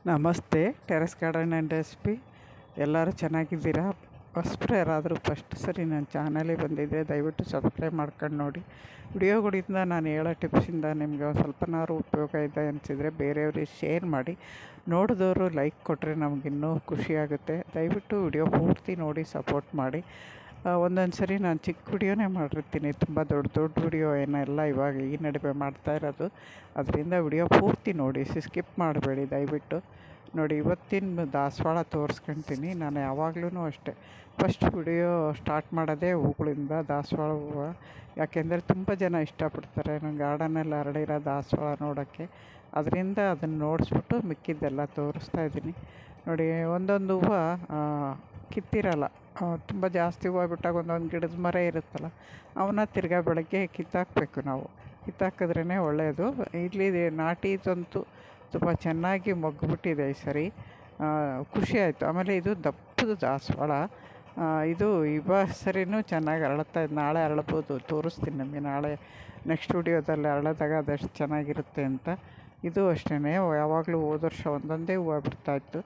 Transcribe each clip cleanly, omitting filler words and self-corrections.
ನಮಸ್ತೆ. Terrace garden and recipe. ಎಲ್ಲರೂ ಚೆನ್ನಾಗಿದ್ದೀರಾ? ಹೊಸಬ್ರು ಯಾರಾದರೂ ಫಸ್ಟ್ ಸರಿ ನನ್ನ ಚಾನಲಿಗೆ ಬಂದಿದ್ದರೆ ದಯವಿಟ್ಟು ಸಬ್ಸ್ಕ್ರೈಬ್ ಮಾಡ್ಕೊಂಡು ನೋಡಿ. ವಿಡಿಯೋಗಳಿಂದ ನಾನು ಹೇಳೋ ಟಿಪ್ಸಿಂದ ನಿಮಗೆ ಒಂದು ಸ್ವಲ್ಪನಾದ್ರು ಉಪಯೋಗ ಇದೆ ಅನಿಸಿದರೆ ಬೇರೆಯವ್ರಿಗೆ ಶೇರ್ ಮಾಡಿ. ನೋಡಿದವರು ಲೈಕ್ ಕೊಟ್ಟರೆ ನಮಗಿನ್ನೂ ಖುಷಿಯಾಗುತ್ತೆ. ದಯವಿಟ್ಟು ವಿಡಿಯೋ ಪೂರ್ತಿ ನೋಡಿ ಸಪೋರ್ಟ್ ಮಾಡಿ. ಒಂದೊಂದು ಸರಿ ನಾನು ಚಿಕ್ಕ ವಿಡಿಯೋನೇ ಮಾಡಿರ್ತೀನಿ, ತುಂಬ ದೊಡ್ಡ ವಿಡಿಯೋ ಏನೆಲ್ಲ ಇವಾಗ ಈ ನಡುವೆ ಮಾಡ್ತಾ ಇರೋದು. ಅದರಿಂದ ವಿಡಿಯೋ ಪೂರ್ತಿ ನೋಡಿ, ಸ್ಕಿಪ್ ಮಾಡಬೇಡಿ ದಯವಿಟ್ಟು ನೋಡಿ. ಇವತ್ತಿನ ದಾಸವಾಳ ತೋರಿಸ್ಕೊಳ್ತೀನಿ. ನಾನು ಯಾವಾಗಲೂ ಅಷ್ಟೇ ಫಸ್ಟ್ ವಿಡಿಯೋ ಸ್ಟಾರ್ಟ್ ಮಾಡೋದೇ ಹೂಗಳಿಂದ, ದಾಸವಾಳ ಹೂವು. ಯಾಕೆಂದರೆ ತುಂಬ ಜನ ಇಷ್ಟಪಡ್ತಾರೆ ನನ್ನ ಗಾರ್ಡನಲ್ಲಿ ಹರಡಿರೋ ದಾಸವಾಳ ನೋಡೋಕ್ಕೆ. ಅದರಿಂದ ಅದನ್ನು ನೋಡಿಸ್ಬಿಟ್ಟು ಮಿಕ್ಕಿದ್ದೆಲ್ಲ ತೋರಿಸ್ತಾ ಇದ್ದೀನಿ ನೋಡಿ. ಒಂದೊಂದು ಹೂವು ಕಿತ್ತಿರಲ್ಲ, ತುಂಬ ಜಾಸ್ತಿ ಹೂವು ಬಿಟ್ಟಾಗ ಒಂದೊಂದು ಗಿಡದ ಮರ ಇರುತ್ತಲ್ಲ, ಅವನ್ನ ತಿರ್ಗಾ ಬೆಳಗ್ಗೆ ಕಿತ್ತಾಕಬೇಕು. ನಾವು ಕಿತ್ತಾಕಿದ್ರೇ ಒಳ್ಳೆಯದು. ಇಲ್ಲಿ ನಾಟಿದಂತೂ ತುಂಬ ಚೆನ್ನಾಗಿ ಮೊಗ್ಗುಬಿಟ್ಟಿದೆ ಈ ಸರಿ, ಖುಷಿ ಆಯಿತು. ಆಮೇಲೆ ಇದು ದಪ್ಪದ ದಾಸವಾಳ, ಇದು ಸರಿನೂ ಚೆನ್ನಾಗಿ ಅರಳುತ್ತಾ ಇದೆ. ನಾಳೆ ಅರಳ್ಬೋದು, ತೋರಿಸ್ತೀನಿ ನಮಗೆ ನಾಳೆ ನೆಕ್ಸ್ಟ್ ವಿಡಿಯೋದಲ್ಲಿ ಅರಳಿದಾಗ ಅದಷ್ಟು ಚೆನ್ನಾಗಿರುತ್ತೆ ಅಂತ. ಇದು ಅಷ್ಟೇ, ಯಾವಾಗಲೂ ಹೋದ ವರ್ಷ ಒಂದೊಂದೇ ಹೂವು ಬಿಡ್ತಾಯಿತ್ತು.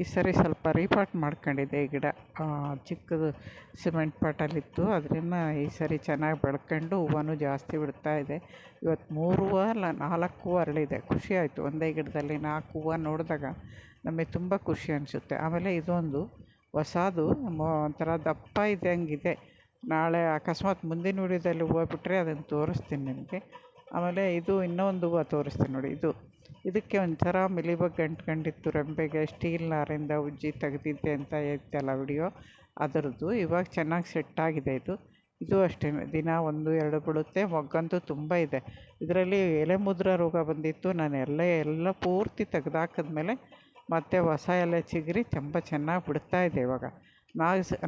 ಈ ಸರಿ ಸ್ವಲ್ಪ ರೀಪಾಟ್ ಮಾಡ್ಕೊಂಡಿದ್ದೆ. ಈ ಗಿಡ ಚಿಕ್ಕದು ಸಿಮೆಂಟ್ ಪಾಟಲ್ಲಿತ್ತು, ಅದರಿಂದ ಈ ಸರಿ ಚೆನ್ನಾಗಿ ಬೆಳ್ಕೊಂಡು ಹೂವು ಜಾಸ್ತಿ ಬಿಡ್ತಾಯಿದೆ. ಇವತ್ತು 3 ಹೂವು ಅಲ್ಲ 4 ಹೂವು ಅರಳಿದೆ. ಖುಷಿ ಆಯಿತು. ಒಂದೇ ಗಿಡದಲ್ಲಿ 4 ಹೂವು ನೋಡಿದಾಗ ನಮಗೆ ತುಂಬ ಖುಷಿ ಅನಿಸುತ್ತೆ. ಆಮೇಲೆ ಇದೊಂದು ಹೊಸದು ಒಂಥರ ದಪ್ಪ ಇದೆ ಹಂಗಿದೆ. ನಾಳೆ ಅಕಸ್ಮಾತ್ ಮುಂದಿನ ವಿಡಿಯೋದಲ್ಲಿ ಹೂವು ಬಿಟ್ಟರೆ ಅದನ್ನು ತೋರಿಸ್ತೀನಿ ನಿಮಗೆ. ಆಮೇಲೆ ಇದು ಇನ್ನೊಂದು ಹೂವು ತೋರಿಸ್ತೀನಿ ನೋಡಿ. ಇದಕ್ಕೆ ಒಂಥರ ಮಿಲಿಬಗ್ ಅಂಟ್ಕೊಂಡಿತ್ತು ರೆಂಬೆಗೆ, ಸ್ಟೀಲ್ ನಾರಿಂದ ಉಜ್ಜಿ ತೆಗೆದಿದ್ದೆ ಅಂತ ಹೇಳ್ತಲ್ಲ ವಿಡಿಯೋ, ಅದರದ್ದು ಇವಾಗ ಚೆನ್ನಾಗಿ ಸೆಟ್ಟಾಗಿದೆ. ಇದು ಅಷ್ಟೇ, ದಿನ 1-2 ಬಿಡುತ್ತೆ. ಮೊಗ್ಗಂತೂ ತುಂಬ ಇದೆ. ಇದರಲ್ಲಿ ಎಲೆ ಮುದ್ರ ರೋಗ ಬಂದಿತ್ತು. ನಾನು ಎಲ್ಲ ಪೂರ್ತಿ ತೆಗೆದಾಕಿದ್ಮೇಲೆ ಮತ್ತೆ ಹೊಸ ಎಲೆ ಚಿಗುರಿ ತುಂಬ ಚೆನ್ನಾಗಿ ಬಿಡ್ತಾಯಿದೆ. ಇವಾಗ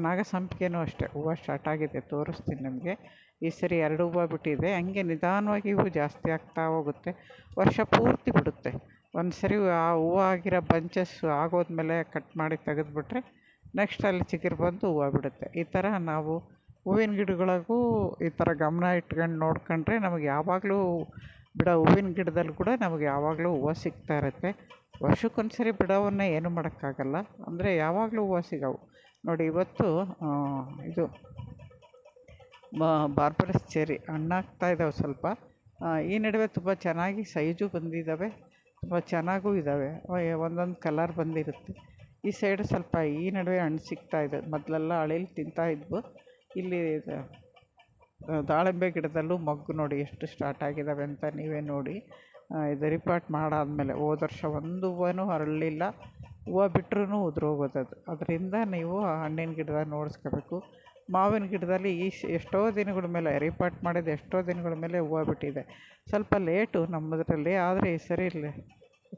ನಾಗಸಂಪಿಗೆನೂ ಅಷ್ಟೇ ಹೂವು ಸ್ಟಾರ್ಟ್ ಆಗಿದೆ, ತೋರಿಸ್ತೀನಿ ನಿಮಗೆ. ಈ ಸರಿ 2 ಹೂವು ಬಿಟ್ಟಿದೆ. ಹಂಗೆ ನಿಧಾನವಾಗಿ ಹೂವು ಜಾಸ್ತಿ ಆಗ್ತಾ ಹೋಗುತ್ತೆ, ವರ್ಷ ಪೂರ್ತಿ ಬಿಡುತ್ತೆ. ಒಂದು ಸರಿ ಆ ಹೂವು ಆಗಿರೋ ಬಂಚಸ್ ಆಗೋದ್ಮೇಲೆ ಕಟ್ ಮಾಡಿ ತೆಗೆದುಬಿಟ್ರೆ ನೆಕ್ಸ್ಟ್ ಅಲ್ಲಿ ಚಿಗುರು ಬಂದು ಹೂವು ಬಿಡುತ್ತೆ. ಈ ಥರ ನಾವು ಹೂವಿನ ಗಿಡಗಳಿಗೂ ಈ ಥರ ಗಮನ ಇಟ್ಕೊಂಡು ನೋಡ್ಕೊಂಡ್ರೆ ನಮಗೆ ಯಾವಾಗಲೂ ಬಿಡೋ ಹೂವಿನ ಗಿಡದಲ್ಲಿ ಕೂಡ ನಮಗೆ ಯಾವಾಗಲೂ ಹೂವು ಸಿಗ್ತಾ ಇರುತ್ತೆ. ವರ್ಷಕ್ಕೊಂದು ಸರಿ ಬಿಡೋವನ್ನೇ ಏನು ಮಾಡೋಕ್ಕಾಗಲ್ಲ, ಅಂದರೆ ಯಾವಾಗಲೂ ಹೂವು ಸಿಗೋವು ನೋಡಿ. ಇವತ್ತು ಇದು ಬಾರ್ಬರಸ್ ಚೆರಿ ಹಣ್ಣಾಗ್ತಾ ಇದ್ದಾವೆ ಸ್ವಲ್ಪ. ಈ ನಡುವೆ ತುಂಬ ಚೆನ್ನಾಗಿ ಸೈಜು ಬಂದಿದ್ದಾವೆ, ತುಂಬ ಚೆನ್ನಾಗೂ ಇದ್ದಾವೆ. ಒಂದೊಂದು ಕಲರ್ ಬಂದಿರುತ್ತೆ. ಈ ಸೈಡು ಸ್ವಲ್ಪ ಈ ನಡುವೆ ಹಣ್ಣು ಸಿಗ್ತಾಯಿದೆ. ಮೊದಲೆಲ್ಲ ಹಳೇಲಿ ತಿಂತಾಯಿದ್ವು. ಇಲ್ಲಿ ದಾಳಿಂಬೆ ಗಿಡದಲ್ಲೂ ಮೊಗ್ಗು ನೋಡಿ ಎಷ್ಟು ಸ್ಟಾರ್ಟ್ ಆಗಿದ್ದಾವೆ ಅಂತ ನೀವೇ ನೋಡಿ. ಇದು ರಿಪಾರ್ಟ್ ಮಾಡಾದಮೇಲೆ ಹೋದ ವರ್ಷ ಒಂದು ಹೂವನೂ ಅರಳಲಿಲ್ಲ, ಹೂವು ಬಿಟ್ಟರೂ ಉದುರೋಗೋದದು. ಅದರಿಂದ ನೀವು ಹಣ್ಣಿನ ಗಿಡದಾಗ ನೋಡಿಸ್ಕೋಬೇಕು. ಮಾವಿನ ಗಿಡದಲ್ಲಿ ಎಷ್ಟೋ ದಿನಗಳ ಮೇಲೆ ರಿಪಾರ್ಟ್ ಮಾಡಿದ ಎಷ್ಟೋ ದಿನಗಳ ಮೇಲೆ ಹೂವು ಬಿಟ್ಟಿದೆ. ಸ್ವಲ್ಪ ಲೇಟು ನಮ್ಮದರಲ್ಲಿ, ಆದರೆ ಈ ಸರಿ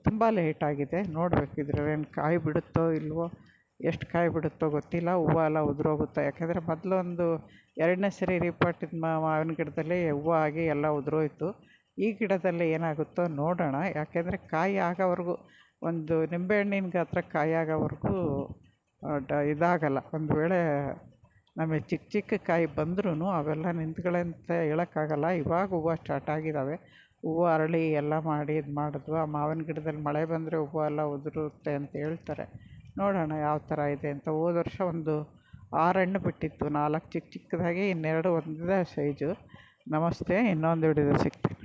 ತುಂಬ ಲೇಟಾಗಿದೆ. ನೋಡಬೇಕು ಇದರಲ್ಲೇನು ಕಾಯಿ ಬಿಡುತ್ತೋ ಇಲ್ವೋ, ಎಷ್ಟು ಕಾಯಿ ಬಿಡುತ್ತೋ ಗೊತ್ತಿಲ್ಲ. ಹೂವು ಎಲ್ಲ ಉದುರೋಗುತ್ತೋ, ಯಾಕೆಂದರೆ ಮೊದಲೊಂದು 2ನೇ ಸರಿ ರಿಪಾರ್ಟಿದ ಮಾವಿನ ಗಿಡದಲ್ಲಿ ಹೂವು ಆಗಿ ಎಲ್ಲ ಉದುರೋಯ್ತು. ಈ ಗಿಡದಲ್ಲಿ ಏನಾಗುತ್ತೋ ನೋಡೋಣ. ಯಾಕೆಂದರೆ ಕಾಯಿ ಆಗೋವರೆಗೂ, ಒಂದು ನಿಂಬೆಹಣ್ಣಿನ ಗಾತ್ರ ಕಾಯಿ ಆಗೋವರೆಗೂ ಇದಾಗಲ್ಲ. ಒಂದು ವೇಳೆ ನಮಗೆ ಚಿಕ್ಕ ಕಾಯಿ ಬಂದ್ರೂ ಅವೆಲ್ಲ ನಿಂತ್ಕೊಳ್ಳೆ ಅಂತ ಹೇಳೋಕ್ಕಾಗಲ್ಲ. ಇವಾಗ ಹೂವು ಸ್ಟಾರ್ಟ್ ಆಗಿದ್ದಾವೆ. ಹೂವು ಅರಳಿ ಎಲ್ಲ ಮಾಡಿ ಇದು ಮಾಡಿದ್ವು. ಆ ಮಾವಿನ ಗಿಡದಲ್ಲಿ ಮಳೆ ಬಂದರೆ ಹೂವು ಎಲ್ಲ ಉದುರುತ್ತೆ ಅಂತ ಹೇಳ್ತಾರೆ. ನೋಡೋಣ ಯಾವ ಥರ ಇದೆ ಅಂತ. ಹೋದ ವರ್ಷ ಒಂದು 6 ಹಣ್ಣು ಬಿಟ್ಟಿತ್ತು, 4 ಚಿಕ್ಕದಾಗಿ, ಇನ್ನೆರಡು ಒಂದೇ ಸೈಜು. ನಮಸ್ತೆ, ಇನ್ನೊಂದು ವಿಡಿಯೋದಲ್ಲಿ ಸಿಗ್ತೀನಿ.